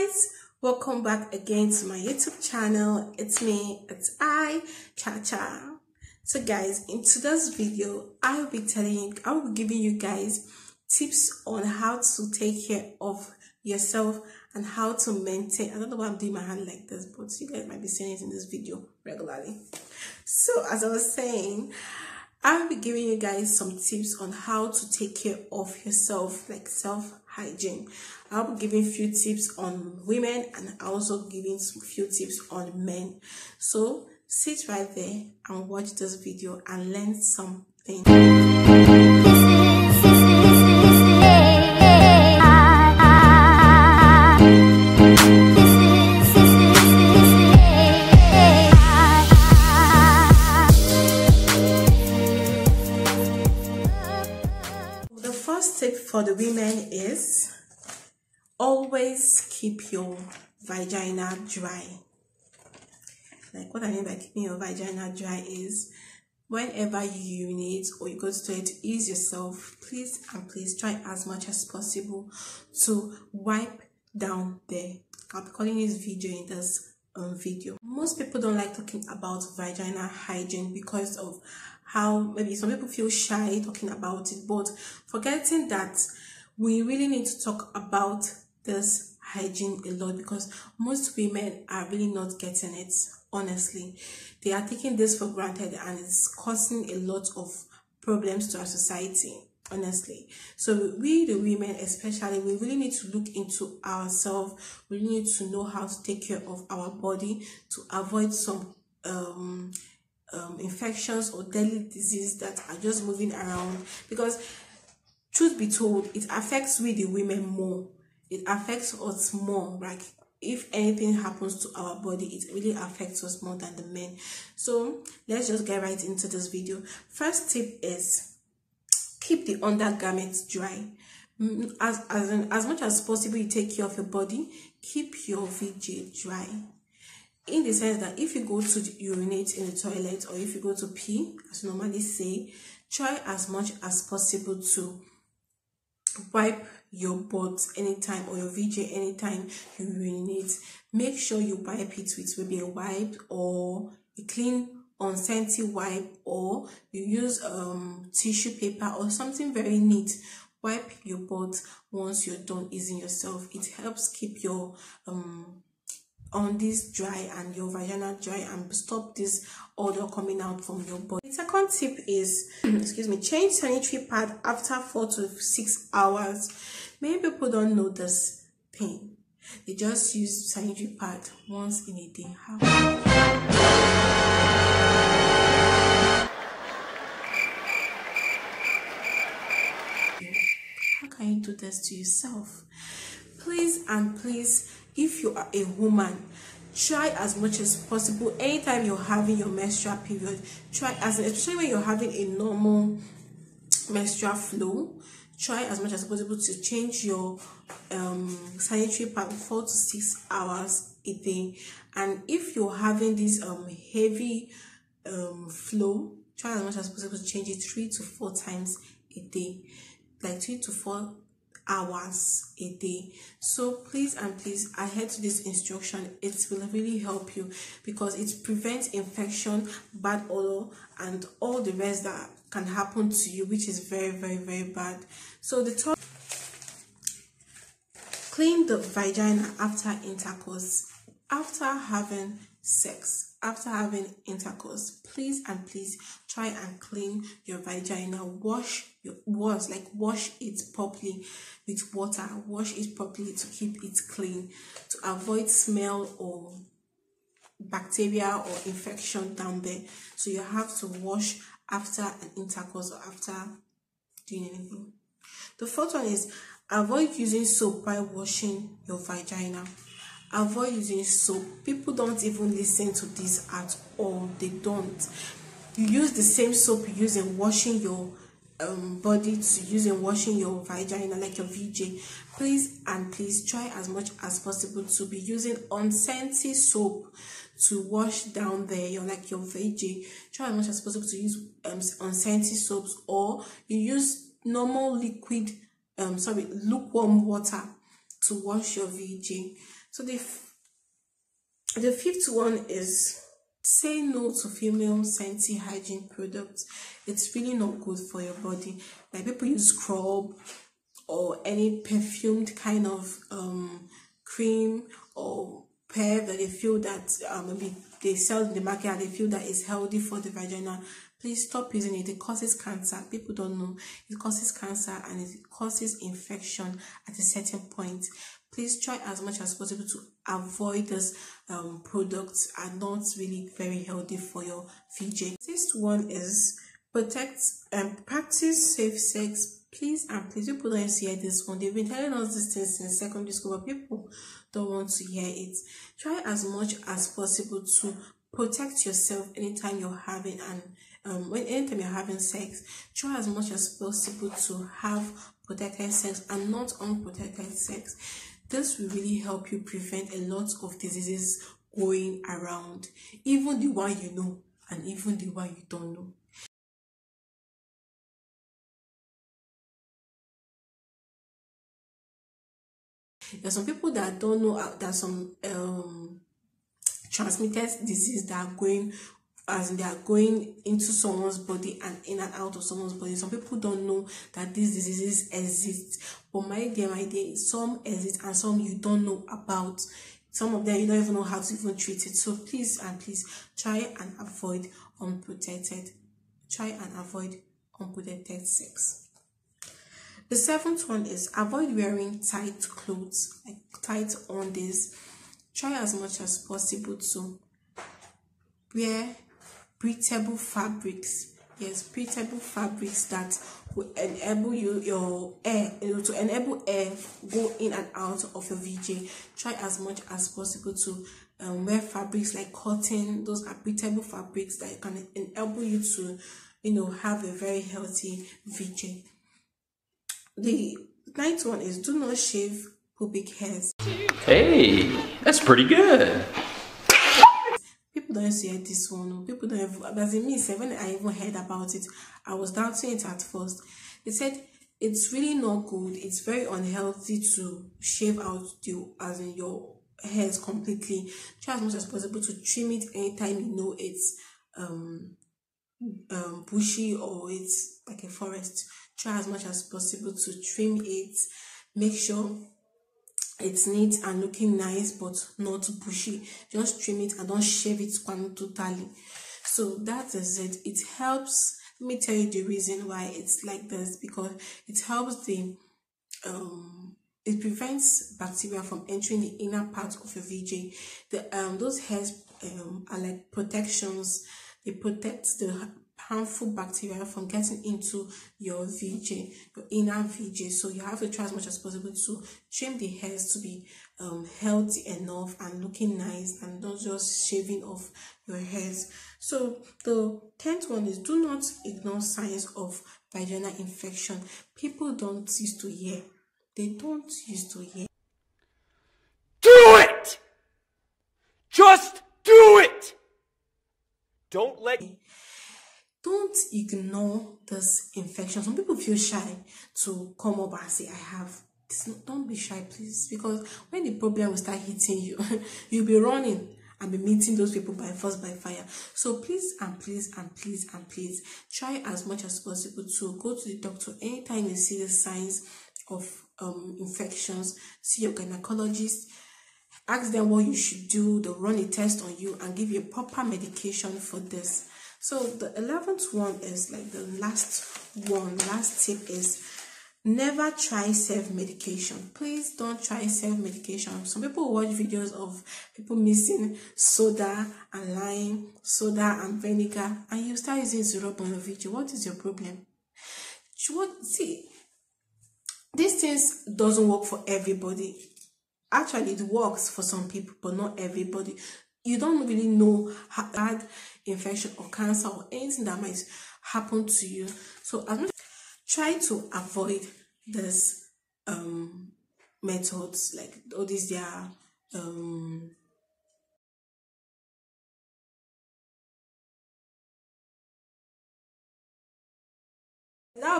guys, welcome back again to my YouTube channel. It's me, it's I, Cha. So guys, in today's video, I will be giving you guys tips on how to take care of yourself and how to maintain. I don't know why I'm doing my hand like this, but you guys might be seeing it in this video regularly. So as I was saying, I'll be giving you guys some tips on how to take care of yourself, like self-hygiene. I'll be giving a few tips on women and also giving some few tips on men. So sit right there and watch this video and learn something. Tip for the women is always keep your vagina dry. Like what I mean by keeping your vagina dry is whenever you urinate or you go to the toilet to ease yourself, please try as much as possible to wipe down there. I'll be calling this video in this video. Most people don't like talking about vagina hygiene because of how maybe some people feel shy talking about it, but forgetting that we really need to talk about this hygiene a lot because most women are really not getting it. Honestly, they are taking this for granted and it's causing a lot of problems to our society, honestly. So we the women especially, we really need to look into ourselves. We need to know how to take care of our body to avoid some infections or deadly disease that are just moving around, because truth be told, it affects we the women more. It affects us more. Like if anything happens to our body, it really affects us more than the men. So let's just get right into this video. First tip is keep the undergarments dry. As much as possible, you take care of your body, keep your VJ dry. In the sense that if you go to urinate in the toilet or if you go to pee, as you normally say, try as much as possible to wipe your butt anytime or your VJ anytime you urinate. Make sure you wipe it with maybe a wipe or a clean unscented wipe, or you use tissue paper or something very neat. Wipe your butt once you're done easing yourself. It helps keep your on this dry and your vagina dry and stop this odor coming out from your body. The second tip is change sanitary pad after 4 to 6 hours. Many people don't know this thing. They just use sanitary pad once in a day. How can you do this to yourself? Please and please, if you are a woman, try as much as possible anytime you're having your menstrual period, especially when you're having a normal menstrual flow, try as much as possible to change your sanitary pad 4 to 6 hours a day. And if you're having this heavy flow, try as much as possible to change it 3 to 4 times a day, like 3 to 4 hours a day. So please and please adhere to this instruction. It will really help you because it prevents infection, bad odor, and all the rest that can happen to you, which is very bad. So the third, clean the vagina after intercourse. After having sex, after having intercourse, please and please try and clean your vagina. Wash it properly with water. Wash it properly to keep it clean, to avoid smell or bacteria or infection down there. So you have to wash after an intercourse or after doing anything. The fourth one is avoid using soap while washing your vagina. Avoid using soap. People don't even listen to this at all. They don't. You use the same soap you use in washing your body to use in washing your vagina, like your VJ. Please and please try as much as possible to be using unscented soap to wash down there your VJ. Try as much as possible to use unscented soaps, or you use normal lukewarm water to wash your VJ. So the fifth one is say no to female scented hygiene products. It's really not good for your body. Like people use scrub or any perfumed kind of cream or perf that they feel that maybe they sell in the market and they feel that is healthy for the vagina. Please stop using it. It causes cancer. People don't know it causes cancer and it causes infection at a certain point. Please try as much as possible to avoid these products, are not really very healthy for your VJ. This one is protect and practice safe sex. Please and please, people don't hear this one. They've been telling us these things since secondary school, but people don't want to hear it. Try as much as possible to protect yourself anytime you're having anytime you're having sex. Try as much as possible to have protected sex and not unprotected sex. This will really help you prevent a lot of diseases going around, even the one you know and even the one you don't know. There's some people that don't know that some transmitted disease that are going, as in they are going into someone's body and in and out of someone's body. Some people don't know that these diseases exist, but my dear, some exist and some you don't know about. Some of them you don't even know how to even treat it. So please and please try and avoid unprotected sex. The seventh one is avoid wearing tight clothes, like tight on this. Try as much as possible to wear breathable fabrics. Yes, breathable fabrics that will enable your air to enable air go in and out of your VJ. Try as much as possible to wear fabrics like cotton. Those are breathable fabrics that can enable you to have a very healthy VJ. The ninth one is do not shave pubic hairs. Hey, that's pretty good. People don't see this one. People don't have, as in me, when I even heard about it, I was doubting it at first. They said it's really not good. It's very unhealthy to shave out your hairs completely. Try as much as possible to trim it anytime you know it's bushy or it's like a forest. Try as much as possible to trim it. Make sure it's neat and looking nice but not bushy. Just trim it and don't shave it totally. So that is it. It helps. Let me tell you the reason why it's like this, because it helps it prevents bacteria from entering the inner part of your VJ. Those hairs are like protections. They protect the harmful bacteria from getting into your VJ, your inner VJ. So you have to try as much as possible to trim the hairs to be healthy enough and looking nice, and not just shaving off your hairs. So the 10th one is do not ignore signs of vaginal infection. People don't used to hear. They don't used to hear. Do it! Just do it! Don't ignore this infection. Some people feel shy to come up and say, I have this. Don't be shy, please, because when the problem will start hitting you, you'll be running and be meeting those people by force, by fire. So please and please and please and please try as much as possible to go to the doctor anytime you see the signs of infections. See your gynecologist. Ask them what you should do. They'll run a test on you and give you a proper medication for this. So the 11th one is like the last tip is never try self-medication. Please don't try self-medication. Some people watch videos of people mixing soda and lime, soda and vinegar, and you start using syrup on your video. What is your problem? See, these things doesn't work for everybody. Actually, it works for some people, but not everybody. You don't really know how bad infection or cancer or anything that might happen to you. So try to avoid this methods, like all these their that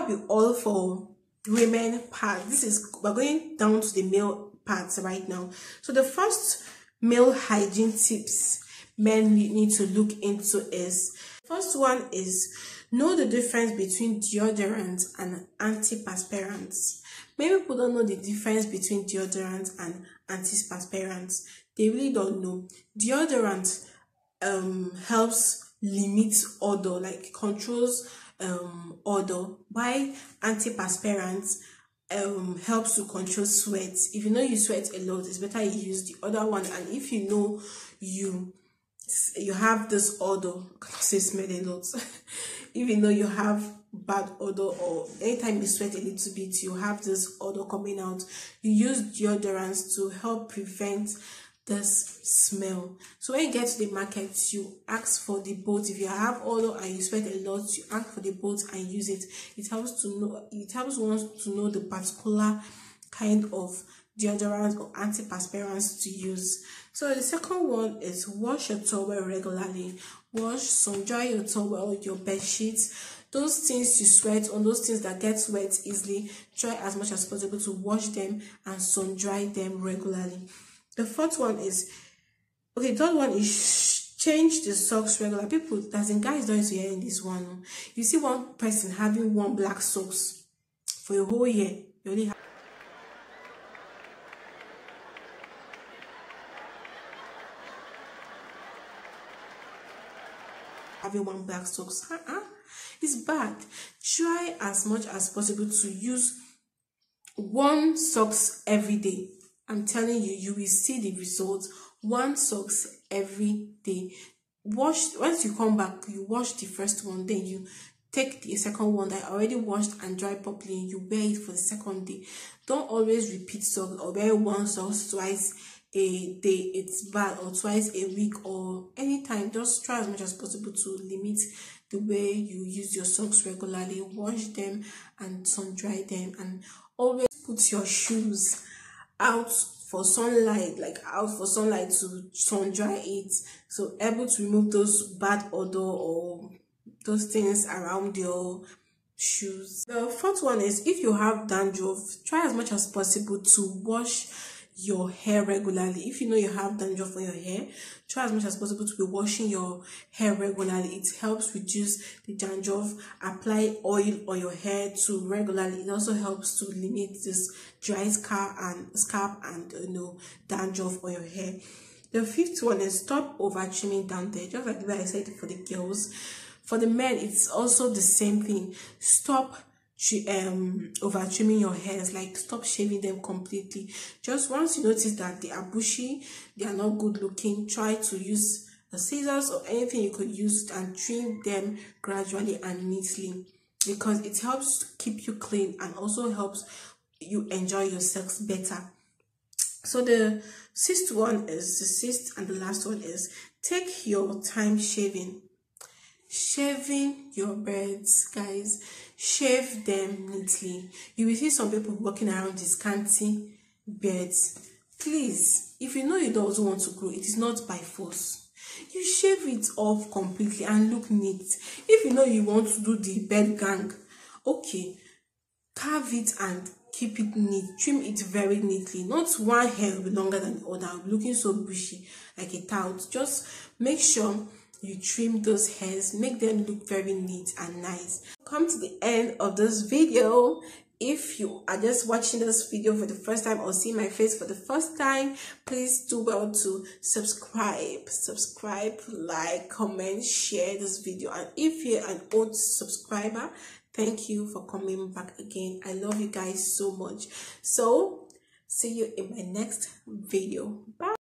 will be all for women part. We're going down to the male parts right now. So the first male hygiene tips men need to look into is, first one is, know the difference between deodorant and antiperspirants. Many people don't know the difference between deodorant and antiperspirants. They really don't know. Deodorant helps limit odor, like controls odor, while antiperspirants helps to control sweat. If you know you sweat a lot, it's better you use the other one. And if you know you have this odor, say smell a lot if you know you have bad odor, or anytime you sweat a little bit you have this odor coming out, you use deodorants to help prevent this smell. So when you get to the market, you ask for the both. If you have odor and you sweat a lot, you ask for the both and use it. It helps one to know the particular kind of deodorant or antiperspirants to use. So the second one is wash your towel regularly. Sun dry your towel, your bed sheets, those things you sweat on, those things that get wet easily. Try as much as possible to wash them and sun dry them regularly. The third one is change the socks regularly. People, as in guys, don't hear in this one. You see one person having one black socks for a whole year. You only have having one black socks. It's bad. Try as much as possible to use one socks every day. I'm telling you, you will see the results. One socks every day. Once you come back, you wash the first one, then you take the second one that I already washed and dried properly, and you wear it for the second day. Don't always repeat socks or wear one socks twice a day. It's bad. Or twice a week or anytime. Just try as much as possible to limit the way you use your socks regularly. Wash them and sun dry them, and always put your shoes out for sunlight, to sun dry it, so able to remove those bad odor or those things around your shoes. The fourth one is, if you have dandruff, try as much as possible to wash your hair regularly. If you know you have dandruff on your hair, try as much as possible to be washing your hair regularly. It helps reduce the dandruff. Apply oil on your hair too regularly. It also helps to limit this dry scalp and dandruff on your hair. The fifth one is, stop over trimming down there. Just like the way I said for the girls, for the men it's also the same thing. Stop over trimming your hairs, like stop shaving them completely. Just once you notice that they are bushy, they are not good looking, try to use the scissors or anything you could use and trim them gradually and neatly, because it helps to keep you clean and also helps you enjoy your sex better. So the sixth and the last one is, take your time shaving your birds, guys. Shave them neatly. You will see some people walking around with scanty beards. Please, if you know you don't want to grow, it is not by force. You shave it off completely and look neat. If you know you want to do the beard gang, okay, carve it and keep it neat. Trim it very neatly. Not one hair will be longer than the other, looking so bushy like a tout. Just make sure you trim those hairs, make them look very neat and nice. Come to the end of this video. If you are just watching this video for the first time or see my face for the first time, please do well to subscribe, like, comment, share this video. And if you're an old subscriber, thank you for coming back again. I love you guys so much. So see you in my next video. Bye.